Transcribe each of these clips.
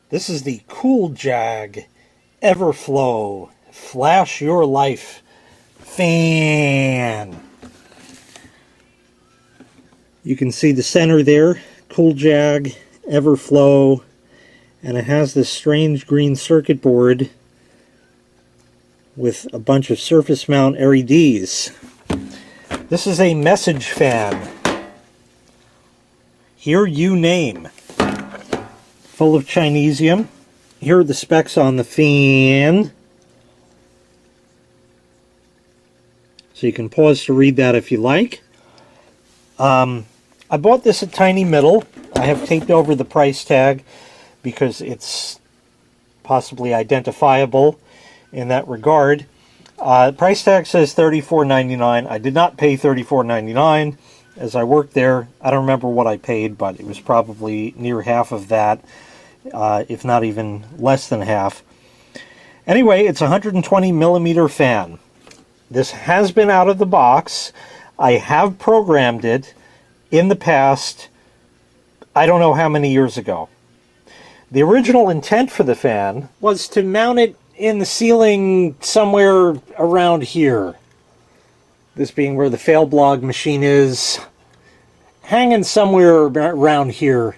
This is the CoolJag Everflow Flash Your Life fan. You can see the center there, CoolJag Everflow, and it has this strange green circuit board with a bunch of surface mount LEDs. This is a message fan. Here you name. Full of Chinesium. Here are the specs on the fan. So you can pause to read that if you like. I bought this at Tiny Middle. I have taped over the price tag because it's possibly identifiable in that regard. Price tag says $34.99. I did not pay $34.99 as I worked there. I don't remember what I paid, but it was probably near half of that, if not even less than half. Anyway, it's a 120 millimeter fan. This has been out of the box. I have programmed it in the past, I don't know how many years ago. The original intent for the fan was to mount it in the ceiling somewhere around here. This being where the Failblog machine is, hanging somewhere around here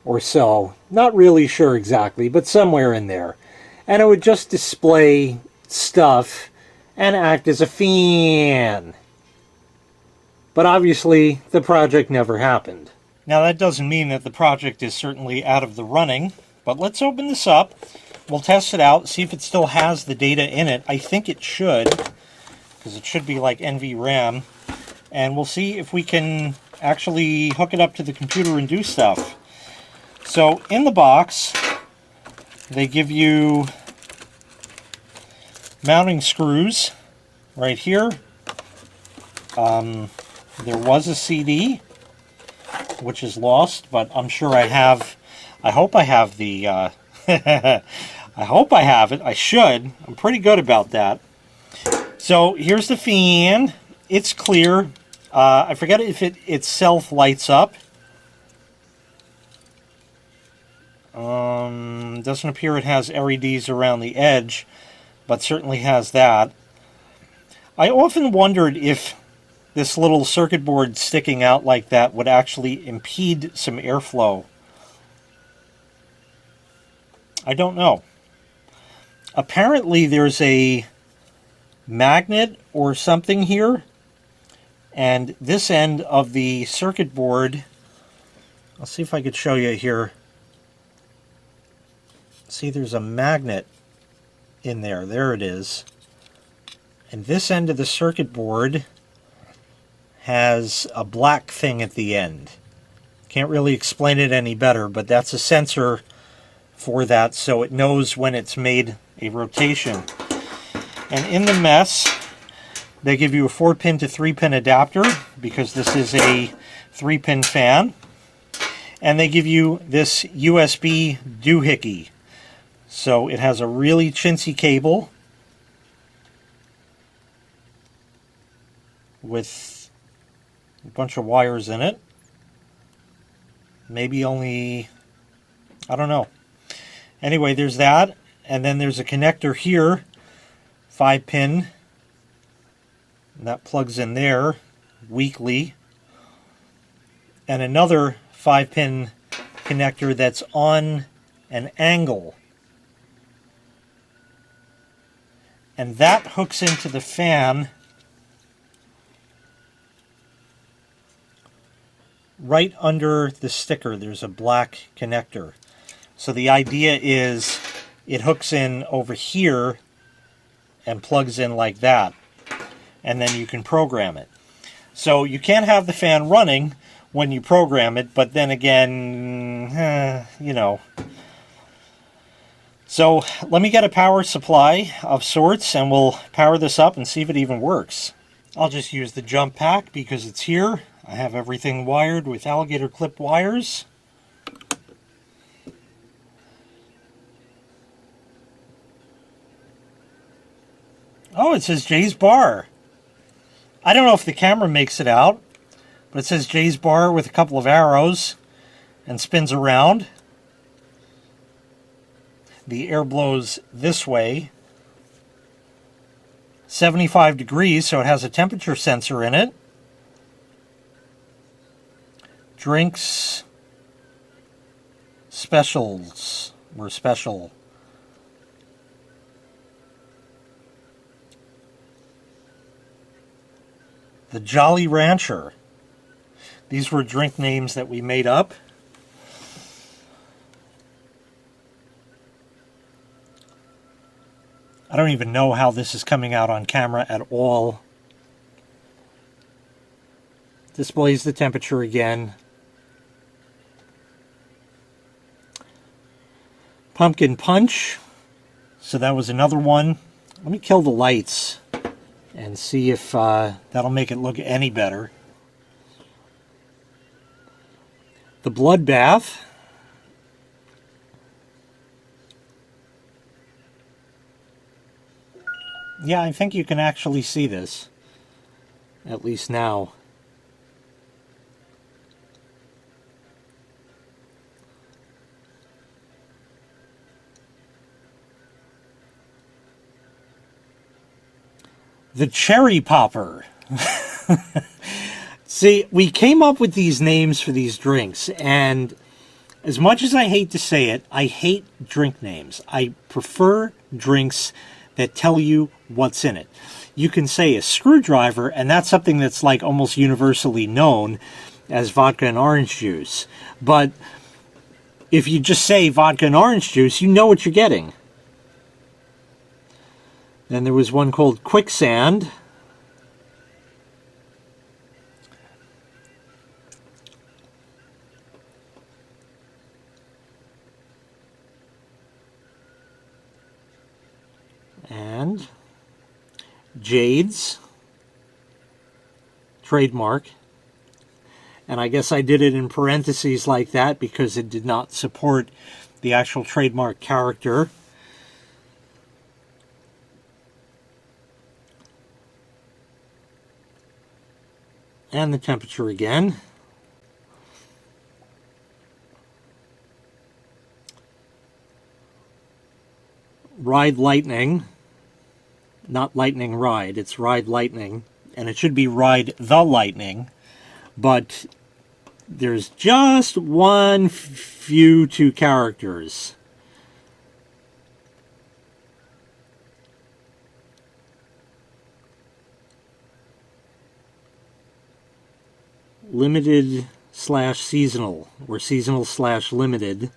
or so. Not really sure exactly, but somewhere in there. And it would just display stuff and act as a fan. But obviously, the project never happened. Now that doesn't mean that the project is certainly out of the running, but let's open this up. We'll test it out, see if it still has the data in it. I think it should, because it should be like NVRAM. And we'll see if we can actually hook it up to the computer and do stuff. So in the box, they give you mounting screws right here. There was a CD, which is lost, but I'm sure I have. I hope I have the... I hope I have it. I should. I'm pretty good about that. So here's the fan. It's clear. I forget if it itself lights up. Doesn't appear it has LEDs around the edge, but certainly has that. I often wondered if this little circuit board sticking out like that would actually impede some airflow. I don't know. Apparently there's a magnet or something here, and this end of the circuit board, I'll see if I could show you here. See, there's a magnet in there. There it is. And this end of the circuit board has a black thing at the end. Can't really explain it any better, but that's a sensor for that, so it knows when it's made a rotation. And in the mess, they give you a 4-pin to 3-pin adapter, because this is a 3-pin fan. And they give you this USB doohickey. So it has a really chintzy cable with a bunch of wires in it. Maybe only, I don't know. Anyway, there's that, and then there's a connector here, 5-pin, and that plugs in there weakly, and another 5-pin connector that's on an angle, and that hooks into the fan right under the sticker. There's a black connector. So the idea is it hooks in over here and plugs in like that, and then you can program it. So you can't have the fan running when you program it, but then again, you know. So let me get a power supply of sorts, and we'll power this up and see if it even works. I'll just use the jump pack because it's here. I have everything wired with alligator clip wires. Oh, it says Jay's Bar. I don't know if the camera makes it out, but it says Jay's Bar with a couple of arrows and spins around. the air blows this way. 75 degrees, so it has a temperature sensor in it. Drinks specials were special. The Jolly Rancher. These were drink names that we made up. I don't even know how this is coming out on camera at all. Displays the temperature again. Pumpkin Punch. So that was another one. Let me kill the lights and see if that'll make it look any better. The Bloodbath. Yeah, I think you can actually see this. At least now. The Cherry Popper. See, we came up with these names for these drinks, and as much as I hate to say it, I hate drink names. I prefer drinks that tell you what's in it. You can say a screwdriver, and that's something that's like almost universally known as vodka and orange juice. But if you just say vodka and orange juice, you know what you're getting. Then there was one called Quicksand. And Jade's trademark. And I guess I did it in parentheses like that because it did not support the actual trademark character. And the temperature again. Ride Lightning. Not Lightning Ride, it's Ride Lightning. And it should be Ride the Lightning. But there's just one few two characters. Limited / seasonal, or seasonal / limited.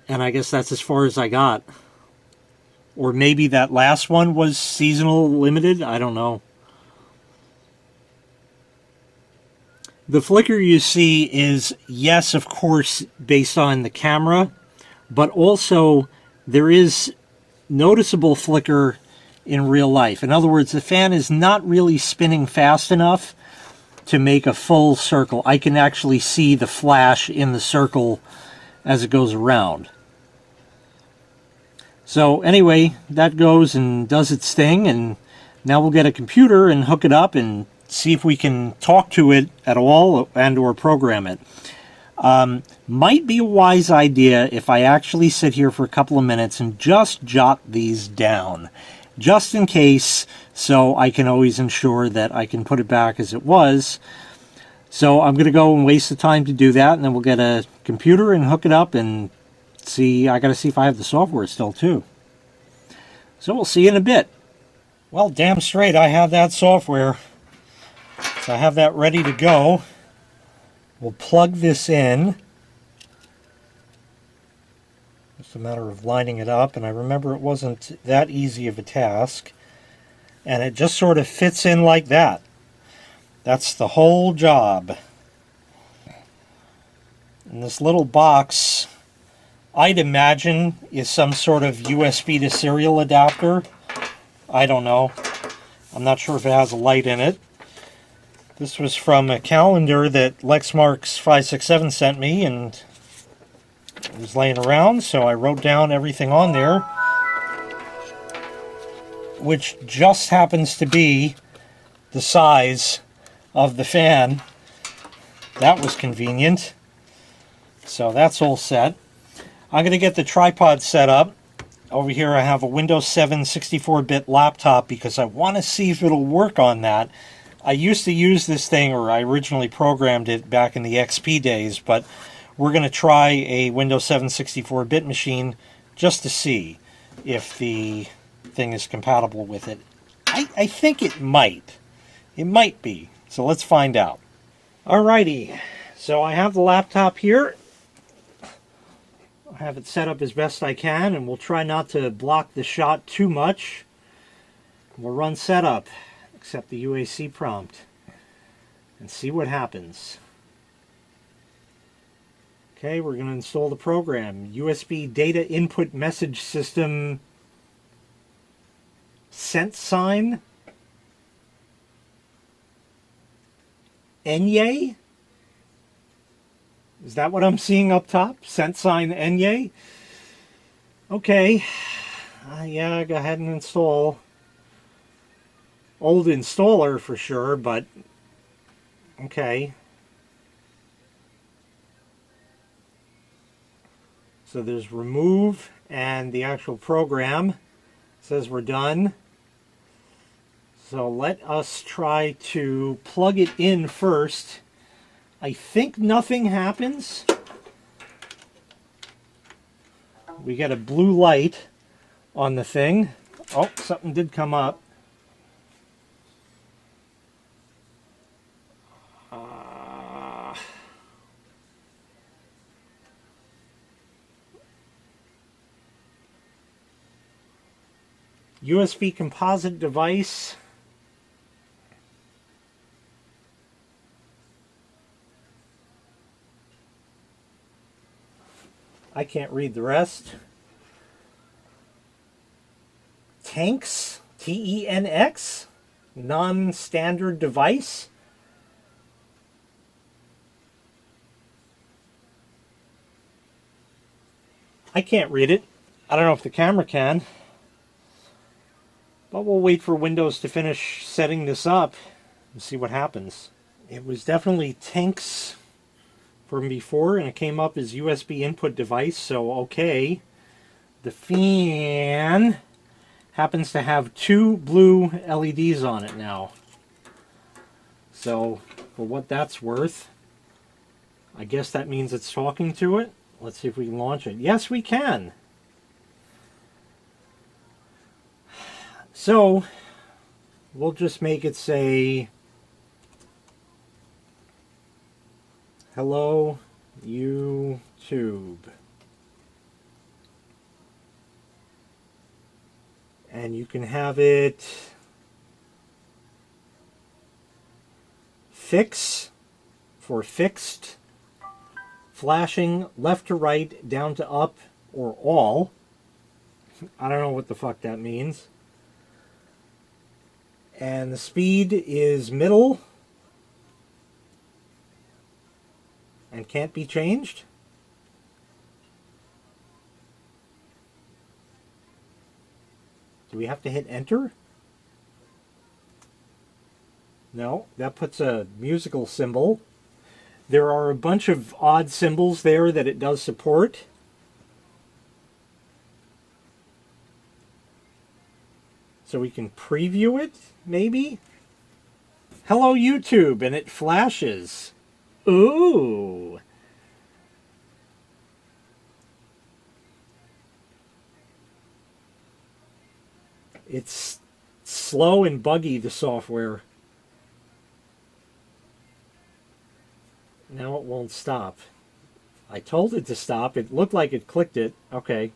And I guess that's as far as I got. Or maybe that last one was seasonal limited, I don't know. The flicker you see is, yes, of course, based on the camera, but also there is noticeable flicker in real life. In other words, the fan is not really spinning fast enough to make a full circle. I can actually see the flash in the circle as it goes around. So anyway, that goes and does its thing, and now we'll get a computer and hook it up and see if we can talk to it at all and or program it. Might be a wise idea if I actually sit here for a couple of minutes and just jot these down, just in case, so I can always ensure that I can put it back as it was. So I'm going to go and waste the time to do that, and then we'll get a computer and hook it up and see. I got to see if I have the software still too. So we'll see you in a bit. Well, damn straight I have that software. So I have that ready to go. We'll plug this in. It's a matter of lining it up, and I remember it wasn't that easy of a task. And it just sort of fits in like that. That's the whole job. And this little box, I'd imagine, is some sort of USB to serial adapter. I don't know. I'm not sure if it has a light in it. This was from a calendar that Lexmarks567 sent me, and it was laying around, so I wrote down everything on there, which just happens to be the size of the fan That was convenient. So that's all set. I'm going to get the tripod set up. Over here I have a Windows 7 64-bit laptop because I want to see if it'll work on that. I used to use this thing, or I originally programmed it back in the XP days, but we're going to try a Windows 7 64-bit machine just to see if the thing is compatible with it. I think it might. It might be. So let's find out. Alrighty. So I have the laptop here. I have it set up as best I can, and we'll try not to block the shot too much. We'll run setup, accept the UAC prompt, and see what happens. Okay, we're going to install the program. USB data input message system cent sign Enye? Is that what I'm seeing up top? Cent sign Enye? Okay. Yeah, go ahead and install. Old installer for sure, but okay. So there's remove, and the actual program says we're done. So let us try to plug it in first. I think nothing happens. We get a blue light on the thing. Oh, something did come up. USB composite device. I can't read the rest. Tanks, TENX, non-standard device. I can't read it. I don't know if the camera can. But we'll wait for Windows to finish setting this up and see what happens. It was definitely Tanks from before, and it came up as USB input device, so okay. The fan happens to have two blue LEDs on it now. So, for what that's worth, I guess that means it's talking to it. Let's see if we can launch it. Yes, we can. So, we'll just make it say, hello, YouTube. And you can have it fix for fixed, flashing left to right, down to up, or all. I don't know what the fuck that means. And the speed is middle and can't be changed. Do we have to hit enter? No, that puts a musical symbol. There are a bunch of odd symbols there that it does support. So we can preview it, maybe? Hello, YouTube, and it flashes. Ooh. It's slow and buggy, the software. Now it won't stop. I told it to stop. It looked like it clicked it. Okay.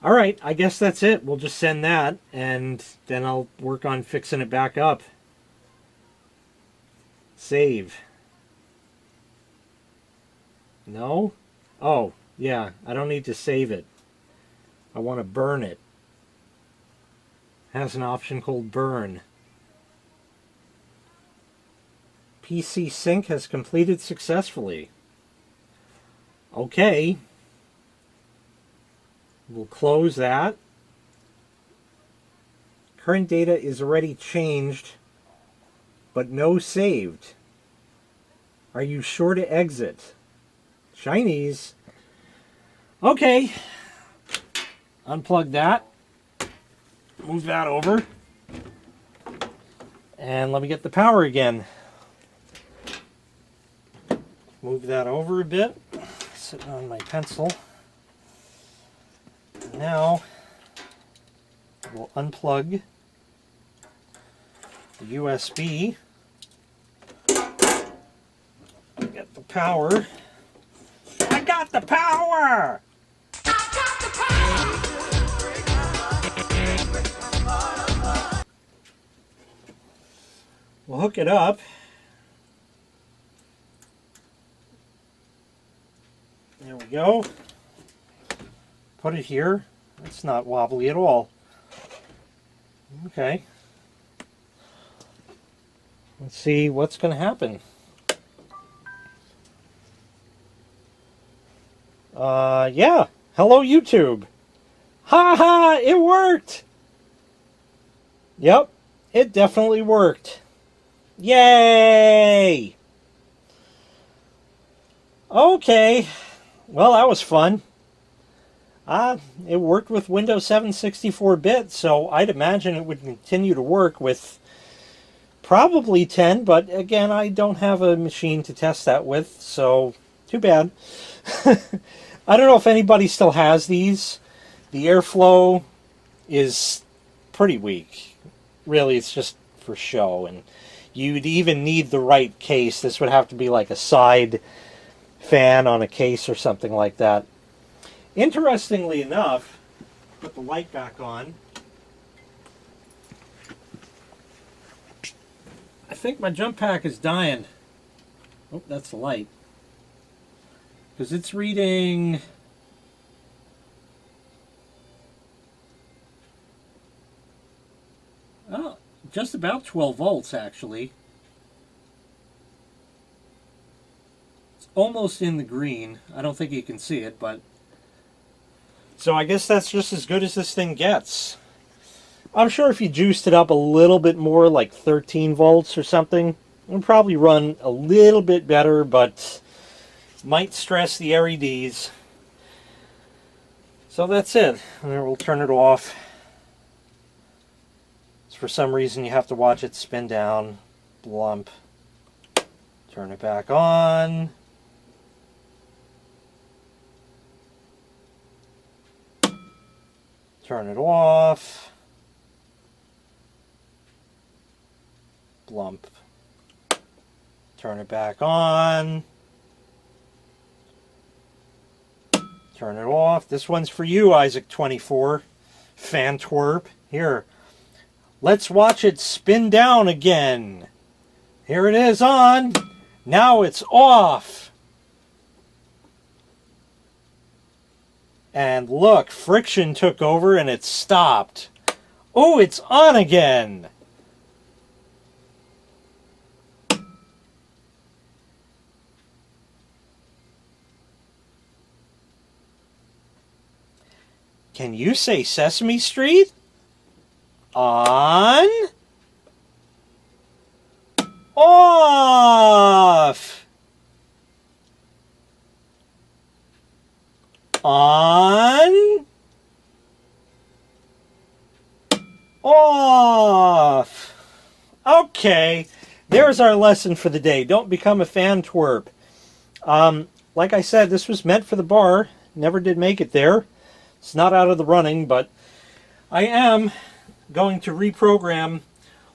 Alright, I guess that's it. We'll just send that, and then I'll work on fixing it back up. Save. No? Oh, yeah, I don't need to save it. I want to burn it. It has an option called burn. PC sync has completed successfully. Okay. We'll close that. Current data is already changed, but no saved. Are you sure to exit? Chinese. Okay. Unplug that. Move that over. And let me get the power again. Move that over a bit. Sitting on my pencil. Now, we'll unplug the USB. Get the power. I got the power! We'll hook it up. There we go. Put it here. It's not wobbly at all. Okay. Let's see what's going to happen. Yeah. Hello, YouTube. Ha ha! It worked! Yep. It definitely worked. Yay! Okay. Well, that was fun. It worked with Windows 7 64-bit, so I'd imagine it would continue to work with probably 10, but again, I don't have a machine to test that with, so too bad. I don't know if anybody still has these. The airflow is pretty weak. Really, it's just for show, and you'd even need the right case. This would have to be like a side fan on a case or something like that. Interestingly enough, put the light back on. I think my jump pack is dying. Oh, that's the light. Because it's reading... oh, just about 12 volts actually. It's almost in the green. I don't think you can see it, but... so I guess that's just as good as this thing gets. I'm sure if you juiced it up a little bit more, like 13 volts or something, it would probably run a little bit better, but might stress the LEDs. So that's it. And then we'll turn it off. So for some reason you have to watch it spin down. Blump. Turn it back on. Turn it off. Blump. Turn it back on. Turn it off. This one's for you, Isaac24. Fan twerp. Here. Let's watch it spin down again. Here it is on. Now it's off. And look, friction took over and it stopped. Oh, it's on again. Can you say Sesame Street? On. Off. On. Off. Okay, there's our lesson for the day. Don't become a fan twerp. Like I said, this was meant for the bar. Never did make it there. It's not out of the running, but I am going to reprogram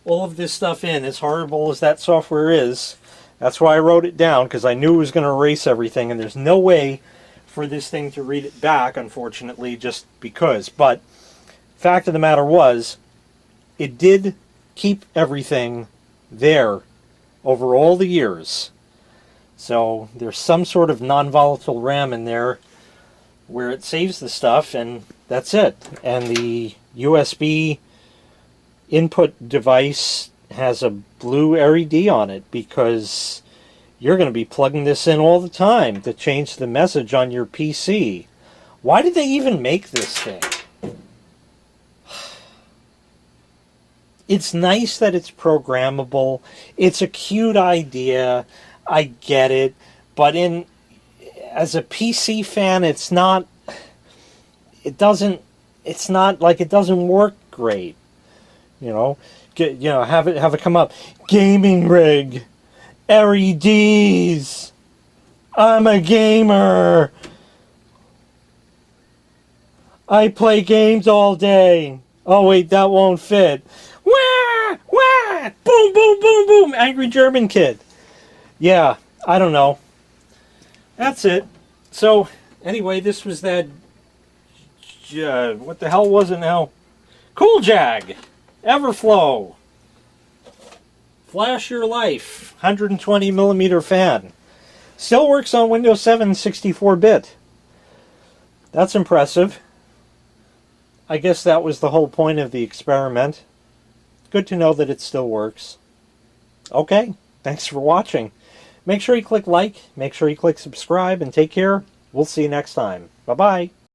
all of this stuff in, as horrible as that software is. That's why I wrote it down, because I knew it was going to erase everything, and there's no way for this thing to read it back, unfortunately, just because. But fact of the matter was, it did keep everything there over all the years. So there's some sort of non-volatile RAM in there where it saves the stuff, and that's it. And the USB input device has a blue LED on it, because you're going to be plugging this in all the time to change the message on your PC. Why did they even make this thing? It's nice that it's programmable. It's a cute idea. I get it, but as a PC fan, it's not like it doesn't work great. You know, have it come up. Gaming rig, LEDs. I'm a gamer. I play games all day. Oh wait, that won't fit. Wah! Wah! Boom, boom, boom, boom. Angry German kid. Yeah, I don't know. That's it. So, anyway, this was that... what the hell was it now? CoolJag. Everflow. Flash your life. 120 millimeter fan. Still works on Windows 7 64-bit. That's impressive. I guess that was the whole point of the experiment. Good to know that it still works. Okay, thanks for watching. Make sure you click like, make sure you click subscribe, and take care. We'll see you next time. Bye-bye.